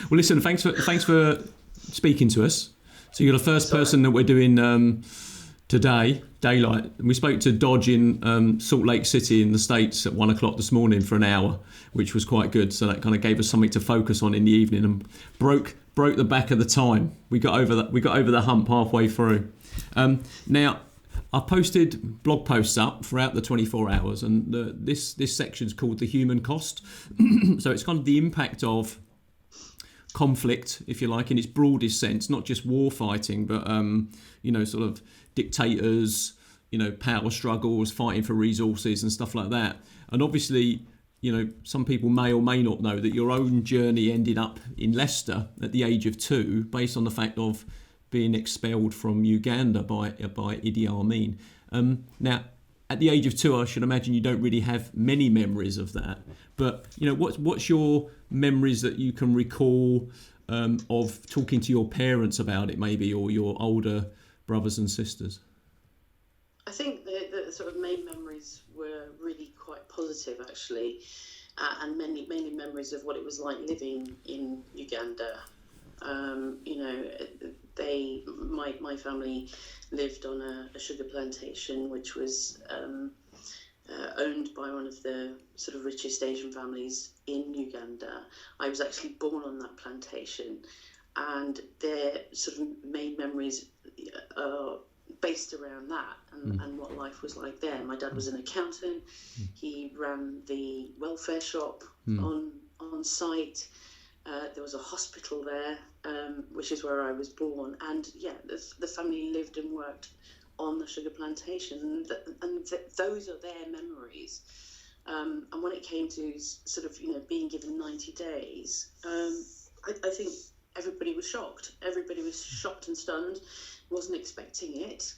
Well, listen, thanks for speaking to us. So you're the first person that we're doing today, Daylight. We spoke to Dodge in Salt Lake City in the States at 1:00 this morning for an hour, which was quite good. So that kind of gave us something to focus on in the evening and broke the back of the time. We got over the hump halfway through. Now, I posted blog posts up throughout the 24 hours, and this section's called The Human Cost. So it's kind of the impact of conflict, if you like, in its broadest sense, not just war fighting, but sort of dictators, power struggles, fighting for resources and stuff like that. And obviously, some people may or may not know that your own journey ended up in Leicester at the age of 2, based on the fact of being expelled from Uganda by Idi Amin. Now, at the age of 2, I should imagine you don't really have many memories of that. But what's your memories that you can recall of talking to your parents about it, maybe, or your older brothers and sisters? I think the sort of main memories were really quite positive, actually, and mainly memories of what it was like living in Uganda. My family lived on a sugar plantation, which was owned by one of the sort of richest Asian families in Uganda. I was actually born on that plantation, and their sort of main memories are based around that and what life was like there. My dad was an accountant. He ran the welfare shop on site. There was a hospital there, which is where I was born. And the family lived and worked on the sugar plantation, and those are their memories. And when it came to sort of, being given 90 days, I think everybody was shocked. Everybody was shocked and stunned, wasn't expecting it.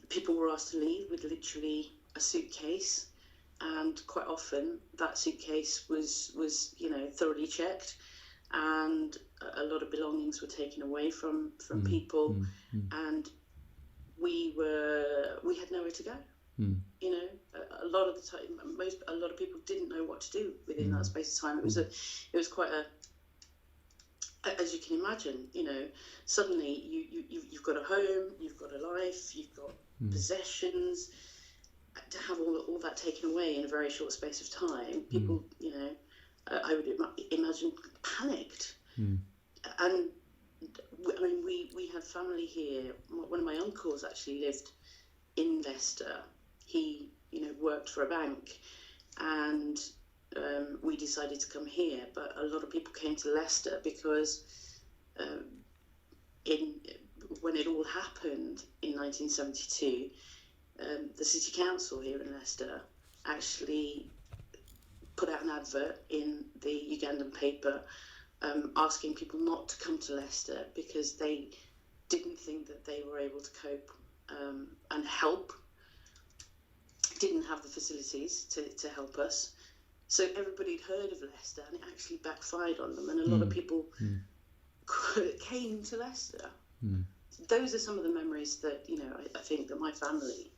People were asked to leave with literally a suitcase. And quite often that suitcase was thoroughly checked, and a lot of belongings were taken away from people, and we had nowhere to go. A lot of the time, a lot of people didn't know what to do within that space of time. It was quite as you can imagine. Suddenly you've got a home, you've got a life, you've got possessions. To have all that taken away in a very short space of time, people, I would imagine, panicked. And I mean, we had family here. One of my uncles actually lived in Leicester. He, worked for a bank, and we decided to come here. But a lot of people came to Leicester because when it all happened in 1972. The city council here in Leicester actually put out an advert in the Ugandan paper asking people not to come to Leicester because they didn't think that they were able to cope and help, didn't have the facilities to help us. So everybody had heard of Leicester, and it actually backfired on them, and a lot of people came to Leicester. Those are some of the memories that, I think that my family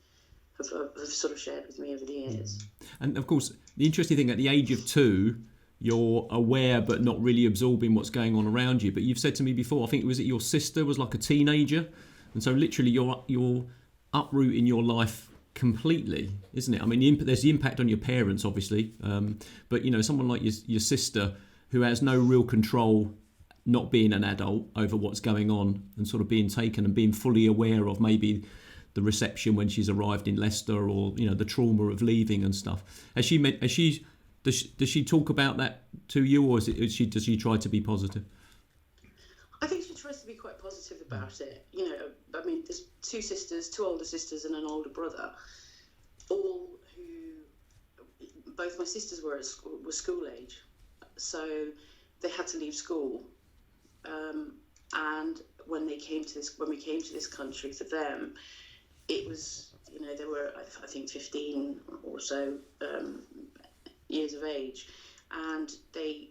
have sort of shared with me over the years. And of course, the interesting thing, at the age of 2, you're aware but not really absorbing what's going on around you. But you've said to me before, I think it was that your sister was like a teenager, and so literally you're uprooting your life completely, isn't it? I mean, there's the impact on your parents, obviously, but someone like your sister who has no real control, not being an adult, over what's going on, and sort of being taken and being fully aware of maybe the reception when she's arrived in Leicester, or the trauma of leaving and stuff. Does she talk about that to you, or does she try to be positive? I think she tries to be quite positive about it. I mean, there's 2 sisters, 2 older sisters and an older brother, all who, both my sisters were school age, so they had to leave school. And when we came to this country, for them, it was, they were, I think, 15 or so years of age, and they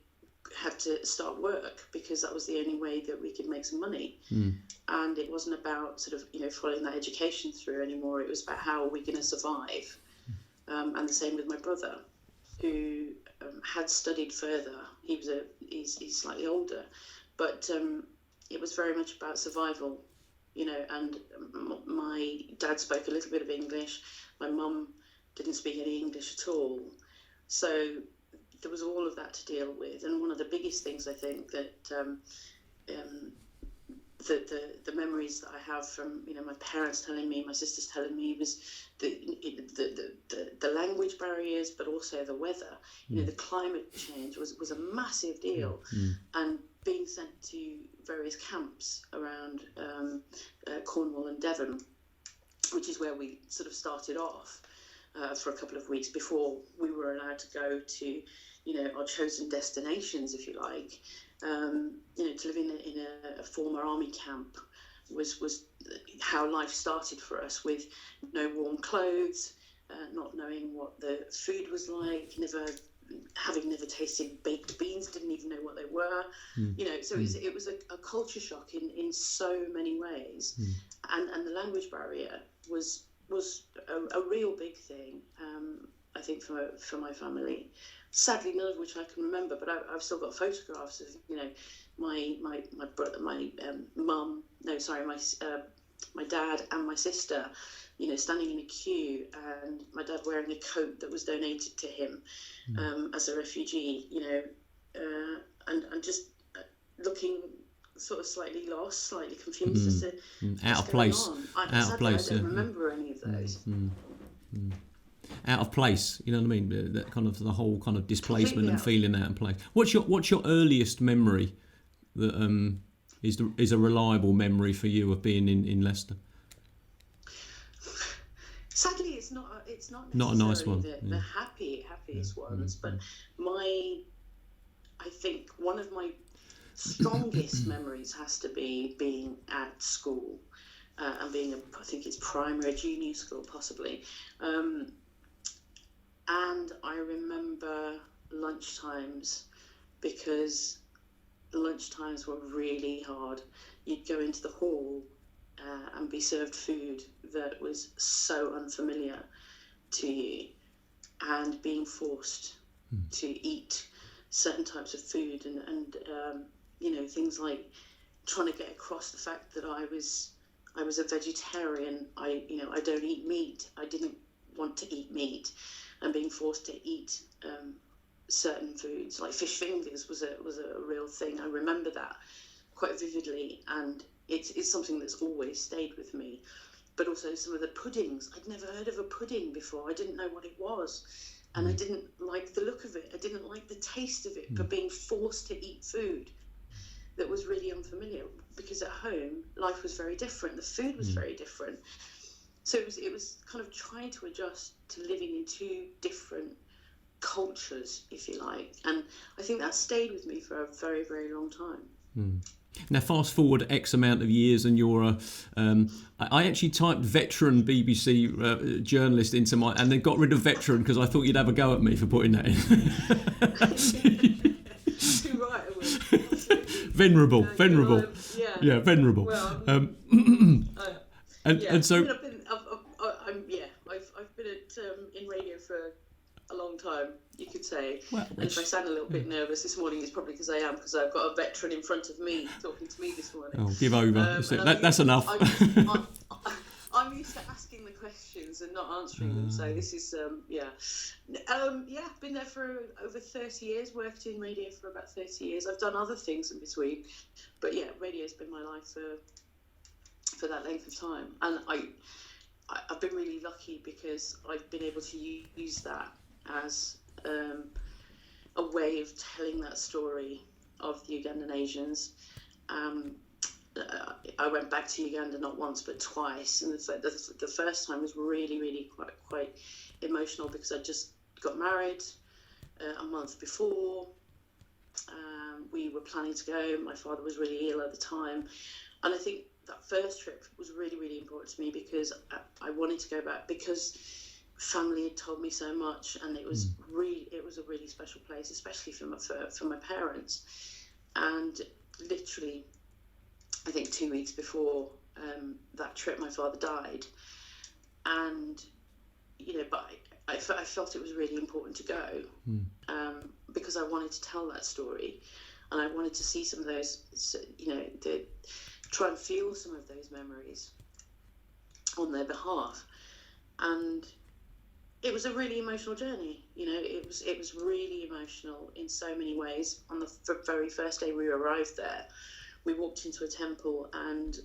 had to start work because that was the only way that we could make some money. And it wasn't about sort of, following that education through anymore. It was about how are we going to survive. And the same with my brother, who had studied further. He's slightly older, but it was very much about survival, and my dad spoke a little bit of English. My mum didn't speak any English at all. So there was all of that to deal with. And one of the biggest things I think that the memories that I have from my parents telling me, my sisters telling me, was the language barriers, but also the weather. The climate change was a massive deal, and being sent to various camps around Cornwall and Devon, which is where we sort of started off for a couple of weeks before we were allowed to go to our chosen destinations, if you like. To live in a former army camp was how life started for us, with no warm clothes, not knowing what the food was like, having never tasted baked beans, didn't even know what they were. So it was a culture shock in so many ways, and the language barrier was a real big thing, I think, for my family. Sadly, none of which I can remember, but I've still got photographs of my brother, my mum, my dad and my sister, standing in a queue, and my dad wearing a coat that was donated to him as a refugee, and just looking sort of slightly lost, slightly confused as to out of place. Out of place. I don't remember any of those. Out of place, you know what I mean? That kind of the whole kind of displacement and feeling out of place. What's your earliest memory that is a reliable memory for you of being in Leicester? Sadly, it's not a nice one. The happiest ones, but I think one of my strongest memories has to be being at school, and being I think it's primary, junior school possibly. And I remember lunchtimes, because the lunchtimes were really hard. You'd go into the hall and be served food that was so unfamiliar to you, and being forced to eat certain types of food, and things like trying to get across the fact that I was a vegetarian. I don't eat meat. I didn't want to eat meat, and being forced to eat certain foods like fish fingers was a real thing. I remember that quite vividly, and it's something that's always stayed with me. But also some of the puddings. I'd never heard of a pudding before. I didn't know what it was, and I didn't like the look of it. I didn't like the taste of it, but being forced to eat food that was really unfamiliar, because at home life was very different. The food was very different. So it was kind of trying to adjust to living in two different cultures, if you like. And I think that stayed with me for a very, very long time. Now, fast forward X amount of years, and you're I actually typed veteran BBC journalist into and then got rid of veteran because I thought you'd have a go at me for putting that in. Too right, I would. Venerable. Yeah, venerable. Well, and so I've been in radio for a long time, you could say. Well, and if I sound a little bit nervous this morning, it's probably because I've got a veteran in front of me talking to me this morning. Oh, give over. That's enough. I'm used to asking the questions and not answering them, so this is been there for over 30 years, worked in radio for about 30 years. I've done other things in between, but radio's been my life for that length of time, and I've been really lucky because I've been able to use that as a way of telling that story of the Ugandan Asians. I went back to Uganda not once but twice, and the first time was really, really quite emotional, because I just got married a month before. We were planning to go. My father was really ill at the time, and I think that first trip was really, really important to me, because I wanted to go back because family had told me so much, and it was a really special place, especially for my parents. And literally, I think 2 weeks before that trip, my father died, and but I felt it was really important to go. because I wanted to tell that story, and I wanted to see some of those, try and feel some of those memories on their behalf. And it was a really emotional journey. It was really emotional in so many ways. On the very first day we arrived there, we walked into a temple, and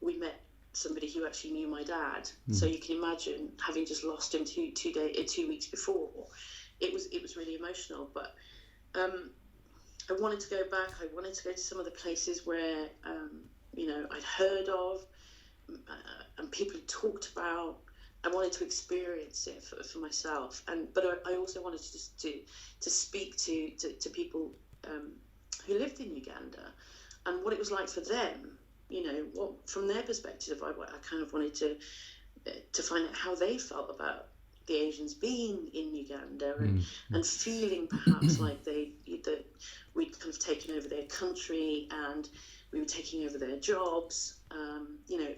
we met somebody who actually knew my dad. So you can imagine, having just lost him 2 weeks before, it was really emotional. But I wanted to go back. I wanted to go to some of the places where I'd heard of, and people had talked about. I wanted to experience it for myself, but I also wanted to speak to people who lived in Uganda, and what it was like for them. What from their perspective, I kind of wanted to find out how they felt about the Asians being in Uganda, and feeling perhaps like that we'd kind of taken over their country, and we were taking over their jobs.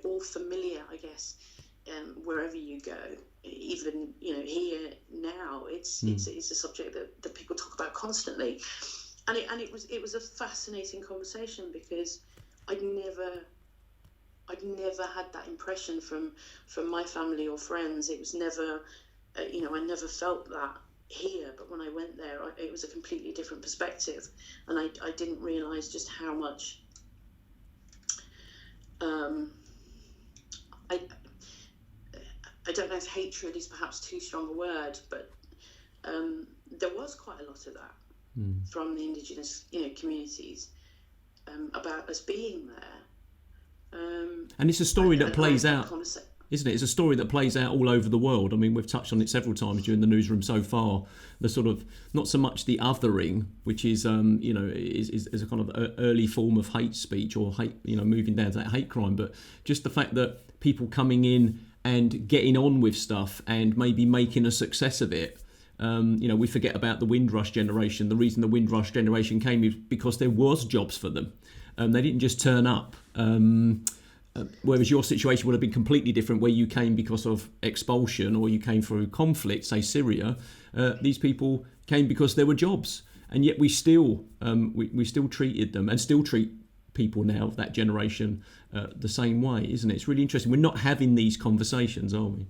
All familiar, I guess. Wherever you go, even here now, it's a subject that people talk about constantly, and it was a fascinating conversation, because I'd never had that impression from my family or friends. It was never, I never felt that here. But when I went there, it was a completely different perspective, and I didn't realise just how much. I don't know if hatred is perhaps too strong a word, but there was quite a lot of that from the indigenous, communities about us being there. And it's a story that plays out, isn't it? It's a story that plays out all over the world. I mean, we've touched on it several times during the newsroom so far. The sort of, not so much the othering, which is, is a kind of early form of hate speech, or hate, moving down to that hate crime, but just the fact that people coming in and getting on with stuff and maybe making a success of it. We forget about the Windrush generation. The reason the Windrush generation came is because there was jobs for them. They didn't just turn up. Whereas your situation would have been completely different, where you came because of expulsion, or you came through conflict, say Syria. These people came because there were jobs, and yet we still treated them, and still treat people now of that generation the same way, isn't it? It's really interesting. We're not having these conversations, are we?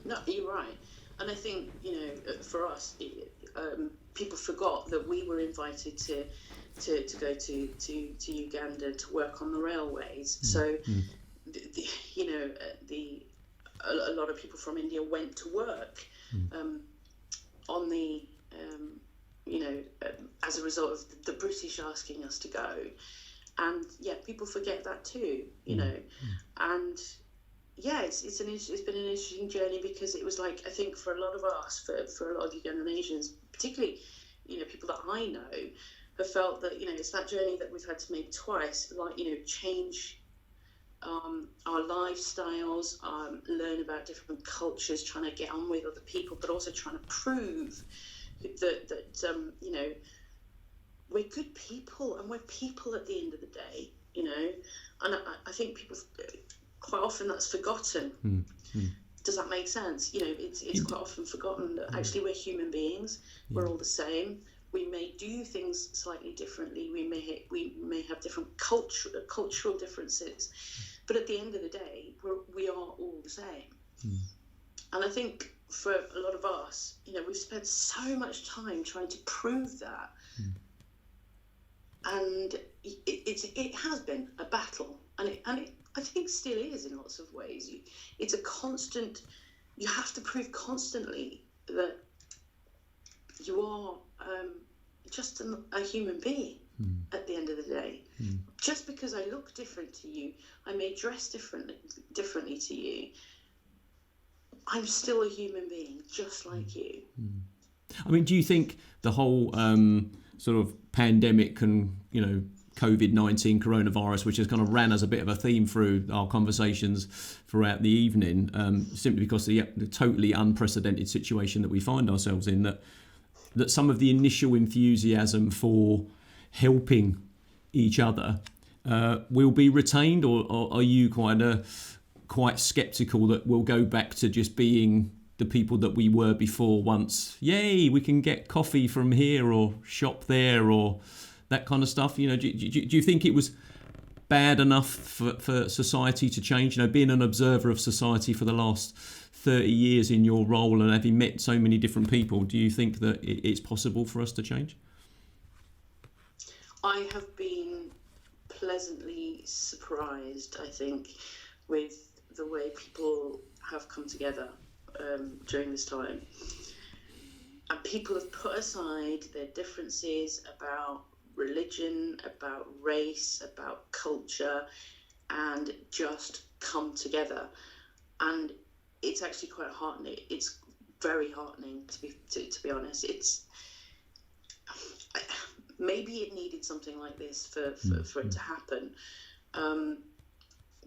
No, you're right. And I think, for us, people forgot that we were invited to go to Uganda to work on the railways. So, a lot of people from India went to work on the, as a result of the British asking us to go. And people forget that too, and it's been an interesting journey, because it was like, I think for a lot of us, for a lot of Ugandan Asians, particularly, people that I know, have felt that, it's that journey that we've had to make twice, like, change our lifestyles, learn about different cultures, trying to get on with other people, but also trying to prove that we're good people, and we're people at the end of the day, and I think people, quite often that's forgotten. Does that make sense? It's quite often forgotten that actually we're human beings. We're all the same. We may do things slightly differently. We may have different cultural differences, but at the end of the day, we are all the same. And I think for a lot of us, we've spent so much time trying to prove that. And it has been a battle, and it I think still is in lots of ways. It's a constant. You have to prove constantly that you are just a human being at the end of the day. Just because I look different to you, I may dress differently to you, I'm still a human being, just like you. I mean, do you think the whole sort of pandemic and, COVID-19 coronavirus, which has kind of ran as a bit of a theme through our conversations throughout the evening, simply because of the totally unprecedented situation that we find ourselves in, that some of the initial enthusiasm for helping each other will be retained, or are you quite sceptical that we'll go back to just being the people that we were before once. Yay, we can get coffee from here or shop there or that kind of stuff. Do you think it was bad enough for society to change? Being an observer of society for the last 30 years in your role and having met so many different people, do you think that it's possible for us to change? I have been pleasantly surprised, I think, with the way people have come together during this time. And people have put aside their differences about religion, about race, about culture, and just come together. And it's actually quite heartening. It's very heartening, to be honest. Maybe it needed something like this for it to happen.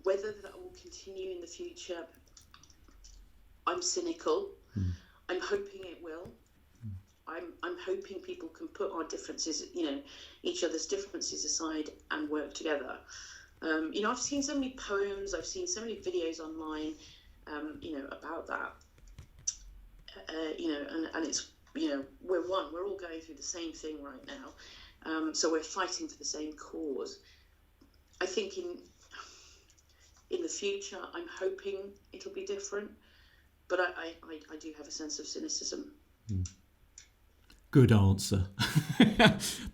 Whether that will continue in the future, I'm cynical. I'm hoping it will. I'm hoping people can put our differences, each other's differences aside and work together. I've seen so many poems, I've seen so many videos online, about that. And it's, we're one. We're all going through the same thing right now. So we're fighting for the same cause. I think in the future, I'm hoping it'll be different, but I do have a sense of cynicism. Good answer.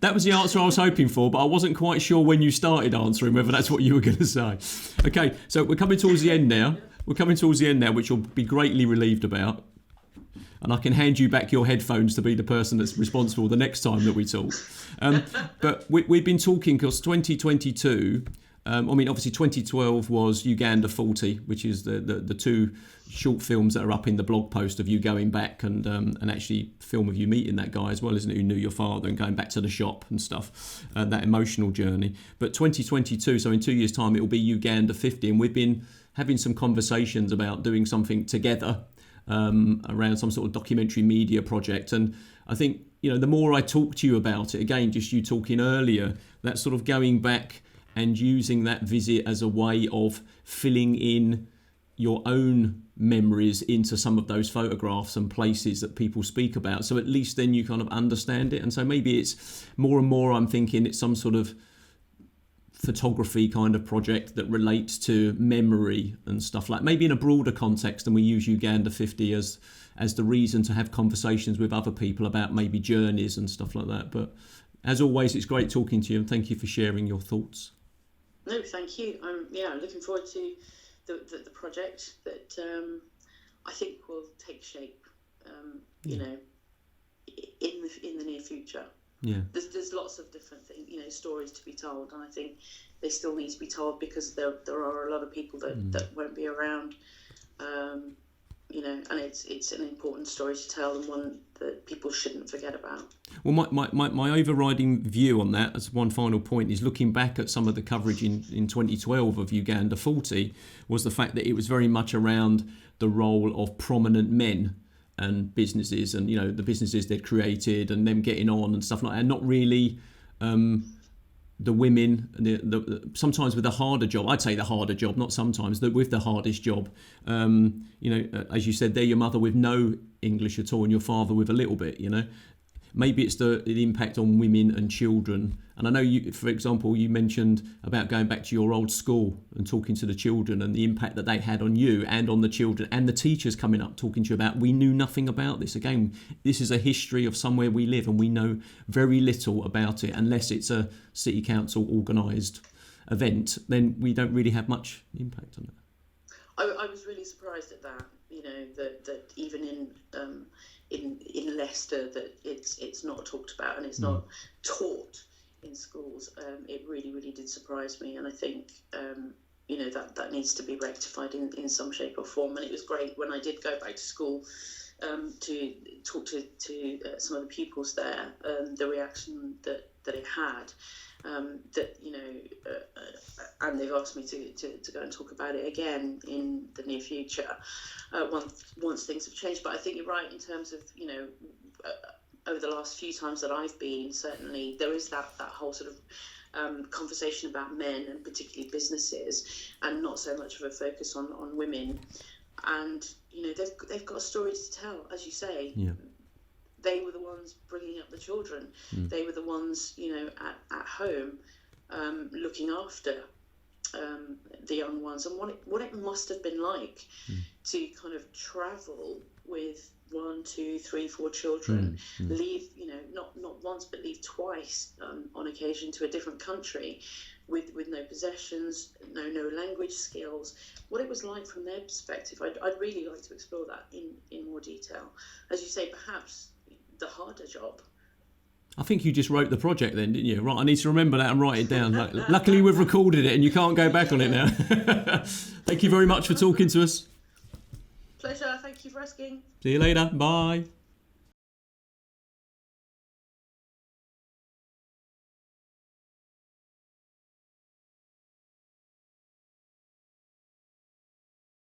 That was the answer I was hoping for, but I wasn't quite sure when you started answering whether that's what you were going to say. Okay, so we're coming towards the end now. Which you'll be greatly relieved about. And I can hand you back your headphones to be the person that's responsible the next time that we talk. But we've been talking because 2022, obviously 2012 was Uganda 40, which is the two short films that are up in the blog post of you going back and actually film of you meeting that guy as well, isn't it, who knew your father and going back to the shop and stuff, that emotional journey. But 2022, so in 2 years' time, it will be Uganda 50, and we've been having some conversations about doing something together around some sort of documentary media project. And I think, the more I talk to you about it, again, just you talking earlier, that sort of going back and using that visit as a way of filling in your own memories into some of those photographs and places that people speak about. So at least then you kind of understand it. And so maybe it's more and more, I'm thinking it's some sort of photography kind of project that relates to memory and stuff like, maybe in a broader context, and we use Uganda 50 as the reason to have conversations with other people about maybe journeys and stuff like that. But as always, it's great talking to you, and thank you for sharing your thoughts. No, thank you. I'm looking forward to the project that I think will take shape, in the near future. Yeah. There's lots of different things, stories to be told, and I think they still need to be told because there are a lot of people that won't be around, and it's an important story to tell and one that people shouldn't forget about. Well, my overriding view on that, as one final point, is looking back at some of the coverage in 2012 of Uganda 40, was the fact that it was very much around the role of prominent men and businesses, and the businesses they'd created and them getting on and stuff like that, and not really the women, the sometimes with the harder job. I'd say the harder job, not sometimes, with the hardest job. As you said there, your mother with no English at all and your father with a little bit, Maybe it's the impact on women and children. And I know you, for example, you mentioned about going back to your old school and talking to the children and the impact that they had on you and on the children, and the teachers coming up talking to you about, we knew nothing about this. Again, this is a history of somewhere we live and we know very little about it unless it's a city council organised event. Then we don't really have much impact on it. I was really surprised at that, that even in Leicester, that it's not talked about and it's not taught in schools. It really, really did surprise me, and I think that needs to be rectified in some shape or form. And it was great when I did go back to school to talk to some of the pupils there, the reaction that it had. And they've asked me to go and talk about it again in the near future once things have changed. But I think you're right in terms of over the last few times that I've been, certainly there is that whole sort of conversation about men and particularly businesses, and not so much of a focus on women. and they've got a story to tell, as you say. Yeah. They were the ones bringing up the children. They were the ones, at home, looking after the young ones, and what it must have been like to kind of travel with 1, 2, 3, 4 children, leave, not once but leave twice on occasion to a different country, with no possessions, no language skills. What it was like from their perspective, I'd really like to explore that in more detail. As you say, perhaps the harder job. I think you just wrote the project then, didn't you? Right, I need to remember that and write it down. Luckily, we've recorded it and you can't go back on it now. Thank you very much for talking to us. Pleasure. Thank you for asking. See you later. Bye.